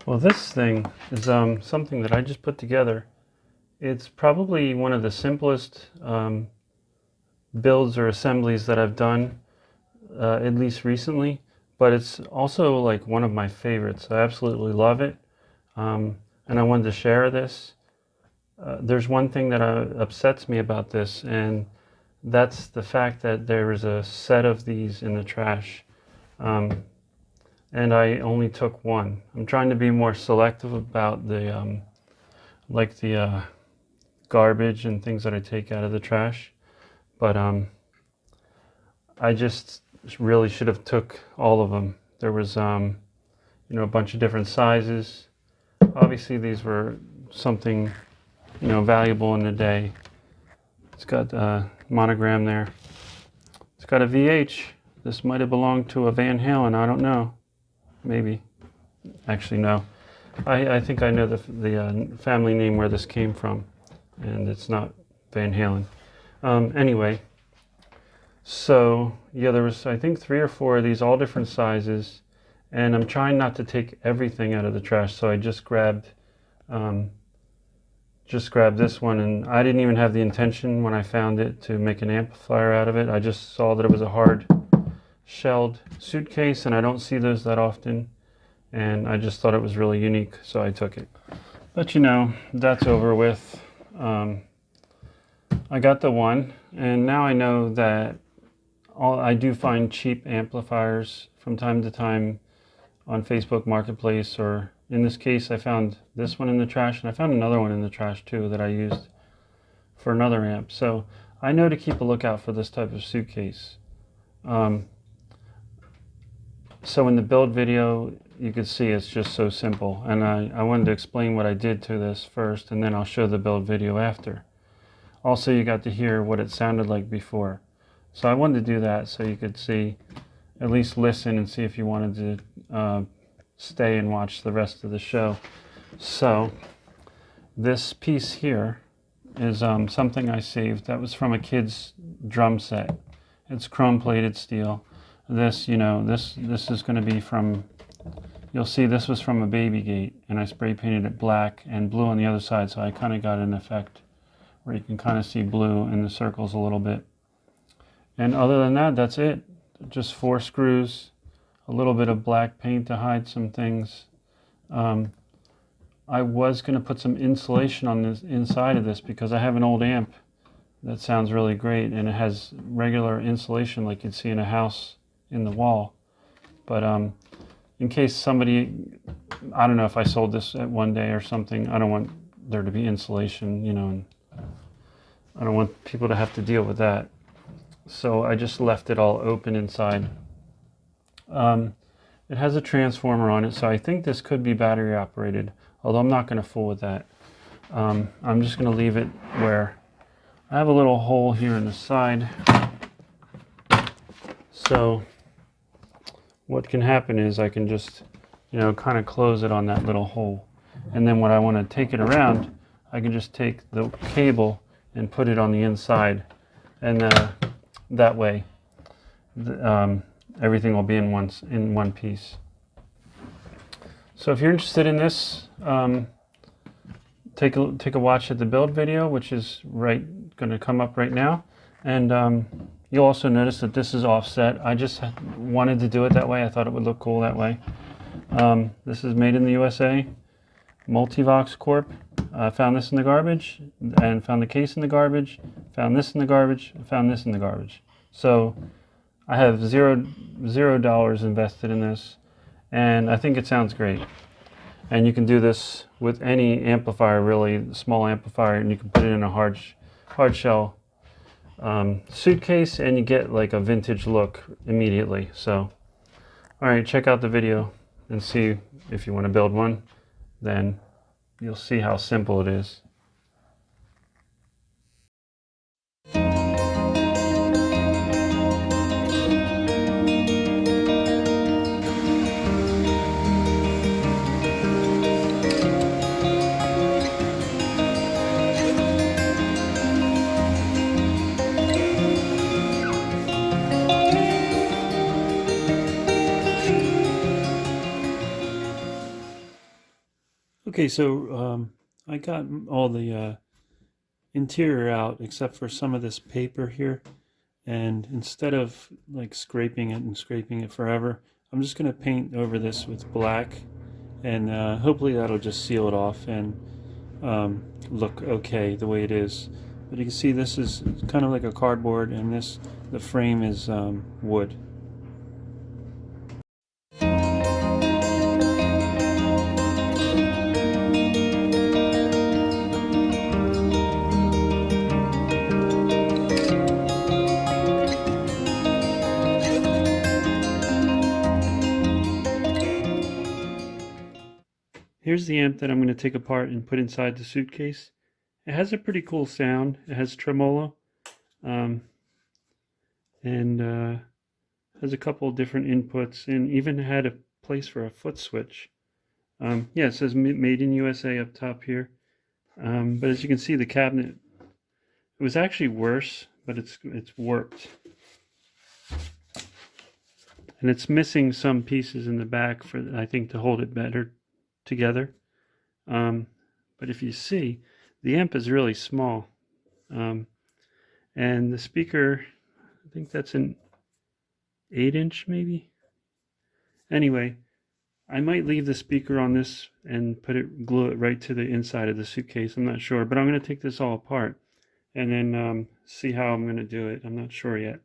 Well, this thing is something that I just put together. It's probably one of the simplest builds or assemblies that I've done, at least recently, but it's also like one of my favorites. I absolutely love it, and I wanted to share this. There's one thing that upsets me about this, and that's the fact that there is a set of these in the trash. And I only took one. I'm trying to be more selective about the garbage and things that I take out of the trash, but I just really should have took all of them. There was a bunch of different sizes. Obviously these were something valuable in the day. It's got a monogram there. It's got a VH. This might have belonged to a Van Halen, I don't know. Maybe. Actually, no. I think I know the family name where this came from, and it's not Van Halen. Anyway, so yeah, there was I think 3 or 4 of these, all different sizes, and I'm trying not to take everything out of the trash, so I just grabbed this one, and I didn't even have the intention when I found it to make an amplifier out of it. I just saw that it was a hard shelled suitcase, and I don't see those that often, and I just thought it was really unique, so I took it. But that's over with. I got the one, and now I know that I do find cheap amplifiers from time to time on Facebook Marketplace, or in this case I found this one in the trash, and I found another one in the trash too that I used for another amp. So I know to keep a lookout for this type of suitcase. So in the build video, you can see it's just so simple, and I wanted to explain what I did to this first, and then I'll show the build video after. Also, you got to hear what it sounded like before. So I wanted to do that so you could see, at least listen and see if you wanted to stay and watch the rest of the show. So this piece here is something I saved. That was from a kid's drum set. It's chrome plated steel. This, this is going to be from, you'll see this was from a baby gate, and I spray painted it black and blue on the other side, so I kind of got an effect where you can kind of see blue in the circles a little bit. And other than that, that's it. Just 4 screws, a little bit of black paint to hide some things. I was going to put some insulation on this inside of this because I have an old amp that sounds really great, and it has regular insulation like you'd see in a house in the wall. But in case somebody, I don't know, if I sold this at one day or something, I don't want there to be insulation, and I don't want people to have to deal with that. So I just left it all open inside. It has a transformer on it, so I think this could be battery operated, although I'm not going to fool with that. I'm just going to leave it where I have a little hole here in the side. So what can happen is I can just, kind of close it on that little hole. And then when I want to take it around, I can just take the cable and put it on the inside. And that way, everything will be in one piece. So if you're interested in this, take a watch at the build video, which is going to come up right now. And you'll also notice that this is offset. I just wanted to do it that way. I thought it would look cool that way. This is made in the USA, Multivox Corp. I found this in the garbage, and found the case in the garbage, found this in the garbage, and found this in the garbage. So I have $0 invested in this, and I think it sounds great. And you can do this with any amplifier, really, small amplifier, and you can put it in a hard shell suitcase, and you get like a vintage look immediately. So, all right, check out the video and see if you want to build one. Then you'll see how simple it is. Okay, so I got all the interior out except for some of this paper here. And instead of like scraping it forever, I'm just going to paint over this with black, and hopefully that'll just seal it off and look okay the way it is. But you can see this is kind of like a cardboard, and the frame is wood. Here's the amp that I'm going to take apart and put inside the suitcase. It has a pretty cool sound. It has tremolo, and has a couple of different inputs, and even had a place for a foot switch. Yeah, it says Made in USA up top here. But as you can see, the cabinet, it was actually worse, but it's warped. And it's missing some pieces in the back for, I think, to hold it better together. But if you see, the amp is really small. And the speaker, I think that's an 8-inch maybe. Anyway, I might leave the speaker on this and glue it right to the inside of the suitcase. I'm not sure, but I'm going to take this all apart and then see how I'm going to do it. I'm not sure yet.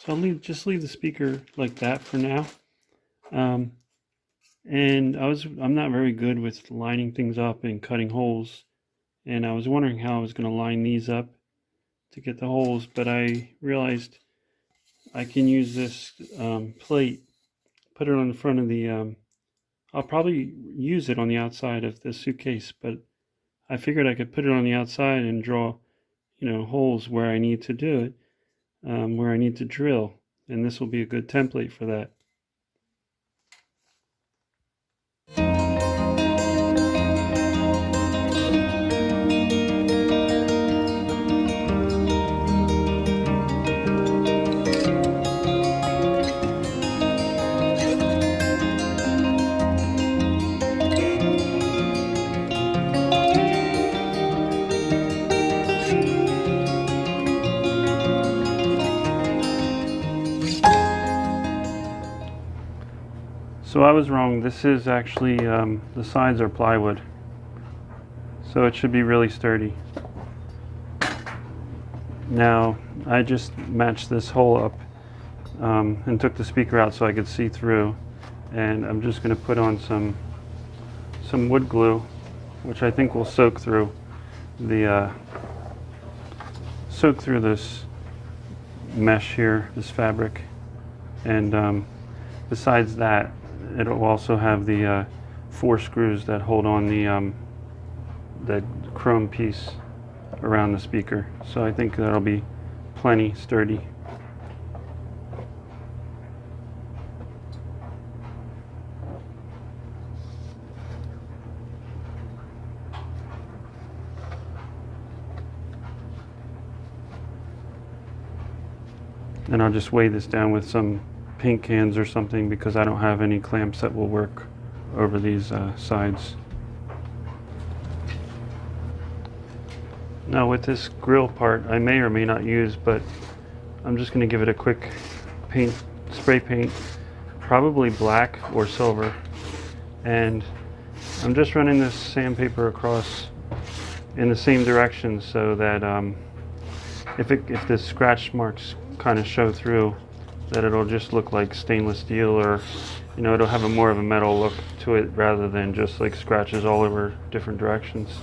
So I'll just leave the speaker like that for now. And I'm not very good with lining things up and cutting holes. And I was wondering how I was going to line these up to get the holes, but I realized I can use this plate, put it on the front of the, I'll probably use it on the outside of the suitcase, but I figured I could put it on the outside and draw, holes where I need to do it. Where I need to drill, and this will be a good template for that. So I was wrong. This is actually, the sides are plywood. So it should be really sturdy. Now, I just matched this hole up and took the speaker out so I could see through. And I'm just going to put on some wood glue, which I think will soak through this mesh here, this fabric. And besides that, it will also have the 4 screws that hold on the chrome piece around the speaker. So I think that'll be plenty sturdy. And I'll just weigh this down with some paint cans or something, because I don't have any clamps that will work over these sides. Now with this grill part, I may or may not use, but I'm just going to give it a quick spray paint, probably black or silver. And I'm just running this sandpaper across in the same direction so that if the scratch marks kind of show through, that it'll just look like stainless steel, or it'll have more of a metal look to it rather than just like scratches all over different directions.